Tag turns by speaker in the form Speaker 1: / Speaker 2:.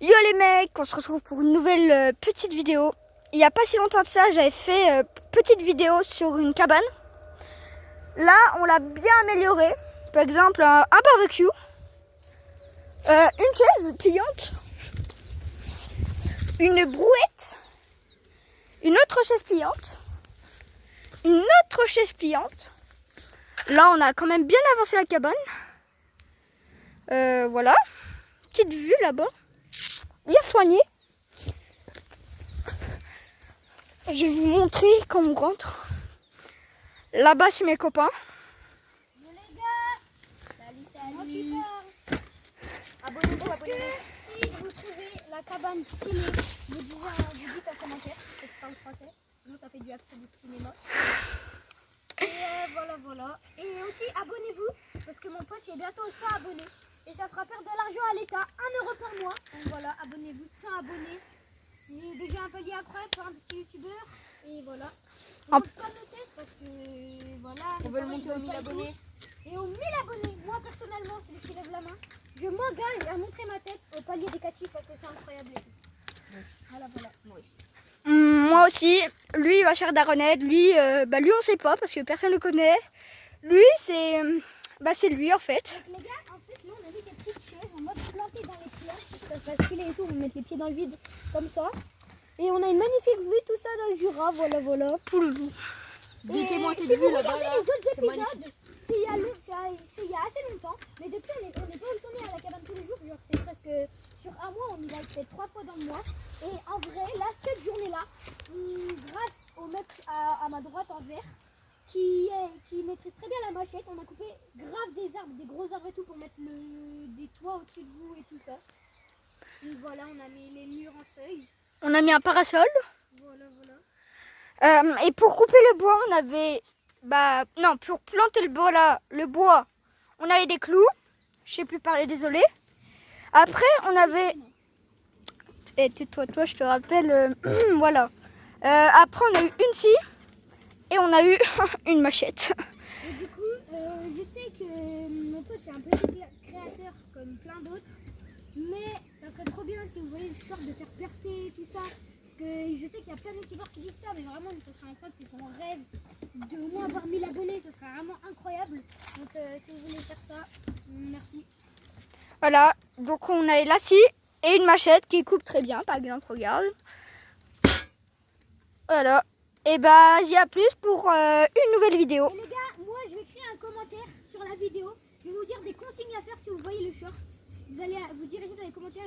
Speaker 1: Yo les mecs, on se retrouve pour une nouvelle petite vidéo. Il n'y a pas si longtemps de ça, j'avais fait petite vidéo sur une cabane. Là, on l'a bien amélioré. Par exemple, un barbecue, une chaise pliante, une brouette, une autre chaise pliante, une autre chaise pliante. Là, on a quand même bien avancé la cabane. Voilà, petite vue là-bas, bien soignée. Je vais vous montrer quand on rentre. Là-bas, c'est mes copains.
Speaker 2: Yo les gars, salut. Abonnez-vous, abonnez-vous. Si vous trouvez la cabane stylée, vous dites en commentaire, c'est pas en français, sinon ça fait du accent du cinéma. Et voilà. Et aussi abonnez-vous, parce que mon pote il est bientôt 100 abonnés. Et ça fera perdre de l'argent à l'État, 1 € par mois. Donc voilà, abonnez-vous, 100 abonnés. C'est déjà un palier après pour un petit youtubeur. Et voilà. On ne peut pas noter parce que voilà.
Speaker 3: On veut le monter aux 1000 abonnés.
Speaker 2: Et aux 1000 abonnés, moi personnellement, celui qui lève la main, je m'engage à montrer ma tête au palier des Cathy parce que c'est incroyable. Voilà. Moi aussi.
Speaker 1: Moi aussi. Lui, il va faire d'Aronette. Lui, lui, on sait pas parce que personne le connaît. Lui, c'est lui en fait.
Speaker 2: Donc, les gars, en fait, nous on a mis des petites chaises en mode plantées dans les plantes pour que ça fasse stylé et tout. On met les pieds dans le vide comme ça. Et on a une magnifique vue, tout ça dans le Jura. Voilà.
Speaker 1: Poulou.
Speaker 3: Dites-moi
Speaker 2: Si
Speaker 3: cette
Speaker 2: vous
Speaker 3: vue là-bas.
Speaker 2: regardez les autres
Speaker 3: C'est
Speaker 2: épisodes, c'est il y a assez longtemps. Mais depuis, on n'est pas retourné à la cabane tous les jours. Genre, c'est presque sur un mois, on y va peut-être 3 fois dans le mois. Et en vrai, là, cette journée-là, grâce au mec à ma droite en vert, qui maîtrise très bien la machette, on a coupé grave des arbres, des gros arbres et tout pour mettre des toits au-dessus de vous et tout ça. Et voilà, on a mis les murs en feuilles.
Speaker 1: On a mis un parasol.
Speaker 2: Voilà.
Speaker 1: Et pour couper le bois, on avait... pour planter le bois, on avait des clous. Je sais plus parler, désolé. Après, on avait... tais-toi, je te rappelle. Voilà. Après, on a eu une scie. Et on a eu une machette.
Speaker 2: Et du coup, je sais que mon pote c'est un petit créateur comme plein d'autres. Mais ça serait trop bien si vous voyez le sport de faire percer tout ça. Parce que je sais qu'il y a plein de youtubeurs qui disent ça, mais vraiment, ça serait incroyable, c'est son rêve de au moins avoir 1000 abonnés, ça serait vraiment incroyable. Donc si vous voulez faire ça, merci.
Speaker 1: Voilà. Donc on a la scie et une machette qui coupe très bien, par exemple, regarde. Voilà. Et y a plus pour une nouvelle vidéo.
Speaker 2: Et les gars, moi je vais écrire un commentaire sur la vidéo. Je vais vous dire des consignes à faire si vous voyez le short. Vous allez vous diriger dans les commentaires.